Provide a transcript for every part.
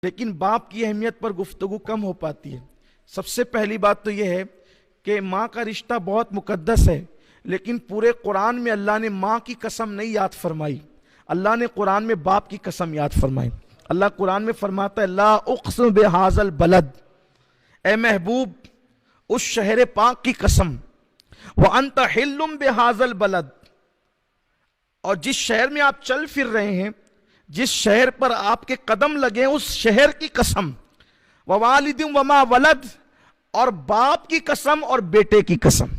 لیکن باپ کی اہمیت پر گفتگو کم ہو پاتی ہے۔ سب سے پہلی بات تو یہ ہے کہ ماں کا رشتہ بہت مقدس ہے، لیکن پورے قرآن میں اللہ نے ماں کی قسم نہیں یاد فرمائی، اللہ نے قرآن میں باپ کی قسم یاد فرمائی۔ اللہ قرآن میں فرماتا ہے لا اقسم بہذا البلد، اے محبوب اس شہر پاک کی قسم، وانت حل بہذا البلد، اور جس شہر میں آپ چل پھر رہے ہیں، جس شہر پر آپ کے قدم لگے ہیں، اس شہر کی قسم، ووالد وما ولد، اور باپ کی قسم اور بیٹے کی قسم۔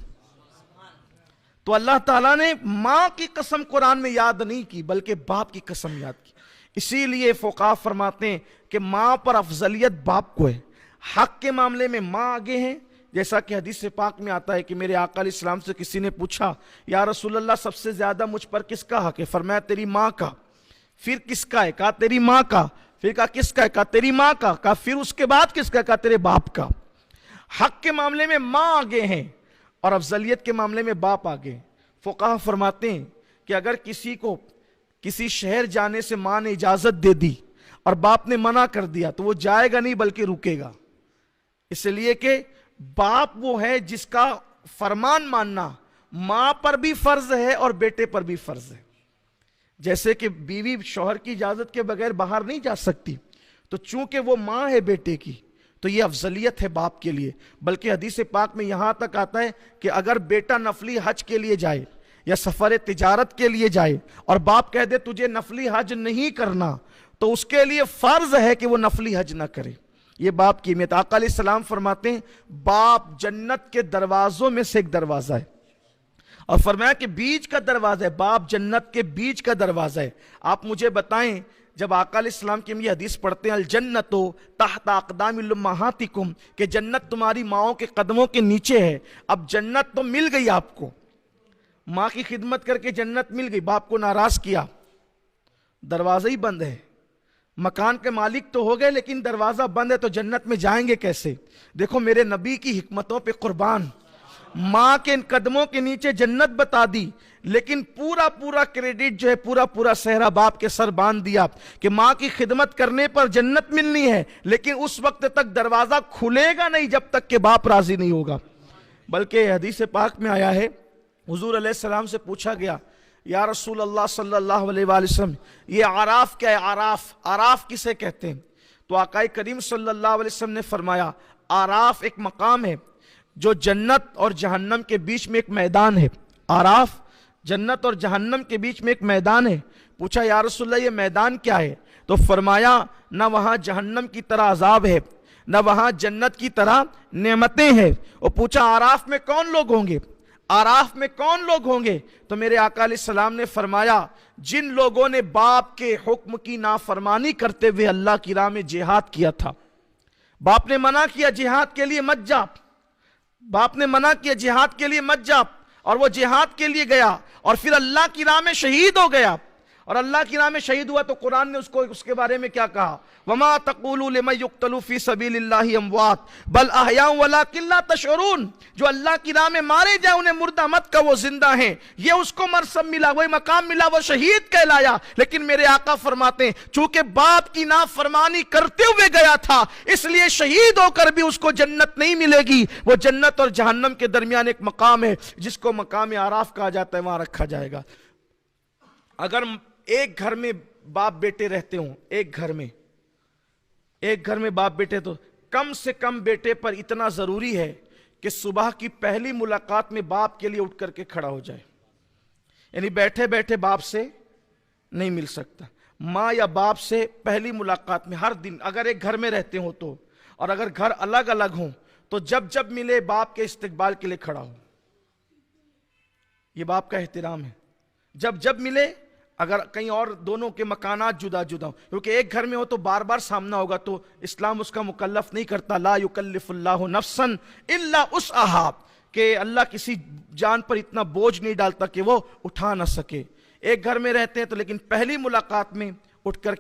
تو اللہ تعالیٰ نے ماں کی قسم قرآن میں یاد نہیں کی بلکہ باپ کی قسم یاد کی۔ اسی لیے فقہا فرماتے ہیں کہ ماں پر افضلیت باپ کو ہے۔ حق کے معاملے میں ماں آگے ہیں، جیسا کہ حدیث پاک میں آتا ہے کہ میرے آقا علیہ السلام سے کسی نے پوچھا یا رسول اللہ سب سے زیادہ مجھ پر کس کا حق ہے؟ فرمایا تیری ماں کا۔ پھر کس کا ہے؟ کہا تیری ماں کا۔ پھر کہا کس کا ہے؟ کہا تیری ماں کا۔ کہا پھر اس کے بعد کس کا؟ کہا تیرے باپ کا۔ حق کے معاملے میں ماں آگے ہیں اور افضلیت کے معاملے میں باپ آگے ہیں۔ فقہا فرماتے ہیں کہ اگر کسی کو کسی شہر جانے سے ماں نے اجازت دے دی اور باپ نے منع کر دیا تو وہ جائے گا نہیں بلکہ رکے گا، اس لیے کہ باپ وہ ہے جس کا فرمان ماننا ماں پر بھی فرض ہے اور بیٹے پر بھی فرض ہے۔ جیسے کہ بیوی شوہر کی اجازت کے بغیر باہر نہیں جا سکتی، تو چونکہ وہ ماں ہے بیٹے کی تو یہ افضلیت ہے باپ کے لیے۔ بلکہ حدیث پاک میں یہاں تک آتا ہے کہ اگر بیٹا نفلی حج کے لیے جائے یا سفر تجارت کے لیے جائے اور باپ کہہ دے تجھے نفلی حج نہیں کرنا، تو اس کے لیے فرض ہے کہ وہ نفلی حج نہ کرے۔ یہ باپ کی اہمیت۔ آقا علیہ السلام فرماتے ہیں باپ جنت کے دروازوں میں سے ایک دروازہ ہے، اور فرمایا کہ بیچ کا دروازہ ہے، باپ جنت کے بیچ کا دروازہ ہے۔ آپ مجھے بتائیں جب آقا علیہ السلام کی ہم یہ حدیث پڑھتے ہیں الجنت تحت اقدام امہاتکم، کہ جنت تمہاری ماؤں کے قدموں کے نیچے ہے، اب جنت تو مل گئی آپ کو، ماں کی خدمت کر کے جنت مل گئی، باپ کو ناراض کیا، دروازہ ہی بند ہے، مکان کے مالک تو ہو گئے لیکن دروازہ بند ہے، تو جنت میں جائیں گے کیسے؟ دیکھو میرے نبی کی حکمتوں پہ قربان، ماں کے ان قدموں کے نیچے جنت بتا دی، لیکن پورا کریڈٹ جو ہے پورا صحرا باپ کے سر باندھ دیا کہ ماں کی خدمت کرنے پر جنت ملنی ہے، لیکن اس وقت تک دروازہ کھلے گا نہیں جب تک کہ باپ راضی نہیں ہوگا۔ بلکہ حدیث پاک میں آیا ہے حضور علیہ السلام سے پوچھا گیا یا رسول اللہ صلی اللہ علیہ وآلہ وسلم یہ عراف کیا ہے؟ عراف کسے کہتے ہیں؟ تو آقا کریم صلی اللہ علیہ وسلم نے فرمایا عراف ایک مقام ہے جو جنت اور جہنم کے بیچ میں ایک میدان ہے۔ عراف جنت اور جہنم کے بیچ میں ایک میدان ہے۔ پوچھا یا رسول اللہ یہ میدان کیا ہے؟ تو فرمایا نہ وہاں جہنم کی طرح عذاب ہے نہ وہاں جنت کی طرح نعمتیں ہیں۔ اور پوچھا عراف میں کون لوگ ہوں گے؟ عراف میں کون لوگ ہوں گے؟ تو میرے آقا علیہ السلام نے فرمایا جن لوگوں نے باپ کے حکم کی نافرمانی کرتے ہوئے اللہ کی راہ میں جہاد کیا تھا۔ باپ نے منع کیا جہاد کے لیے مت جا، باپ نے منع کیا جہاد کے لیے مت جا، اور وہ جہاد کے لیے گیا اور پھر اللہ کی راہ میں شہید ہو گیا، اور اللہ کی راہ میں شہید ہوا تو قرآن نے اس کے بارے میں کیا کہا؟ وَمَا تَقُولُوا لِمَنْ يُقْتَلُ فِي سَبِيلِ اللَّهِ أَمْوَاتٌ بَلْ أَحْيَاءٌ وَلَكِنْ لَا تَشْعُرُونَ۔ جو اللہ کی راہ میں مارے جائے انہیں مردہ مت کا وہ زندہ ہیں، یہ اس کو مرسم ملا، وہی مقام ملا، وہ شہید کہلایا۔ لیکن میرے آقا فرماتے ہیں چونکہ باپ کی نافرمانی کرتے ہوئے گیا تھا اس لیے شہید ہو کر بھی اس کو جنت نہیں ملے گی، وہ جنت اور جہنم کے درمیان ایک مقام ہے جس کو مقام عراف کہا جاتا ہے، وہاں رکھا جائے گا۔ اگر ایک گھر میں باپ بیٹے رہتے ہوں، ایک گھر میں باپ بیٹے، تو کم سے کم بیٹے پر اتنا ضروری ہے کہ صبح کی پہلی ملاقات میں باپ کے لیے اٹھ کر کے کھڑا ہو جائے، یعنی بیٹھے بیٹھے باپ سے نہیں مل سکتا۔ ماں یا باپ سے پہلی ملاقات میں ہر دن اگر ایک گھر میں رہتے ہوں تو، اور اگر گھر الگ الگ ہوں تو جب ملے باپ کے استقبال کے لیے کھڑا ہو، یہ باپ کا احترام ہے۔ جب ملے، اگر کہیں اور دونوں کے مکانات جدا جدا ہوں، کیونکہ ایک گھر میں ہو تو بار بار سامنا ہوگا تو اسلام اس کا مکلف نہیں کرتا، لا یکلف اللہ نفسا الا وسعہا، کہ اللہ کسی جان پر اتنا بوجھ نہیں ڈالتا کہ وہ اٹھا نہ سکے۔ ایک گھر میں رہتے ہیں تو لیکن پہلی ملاقات میں اٹھ کر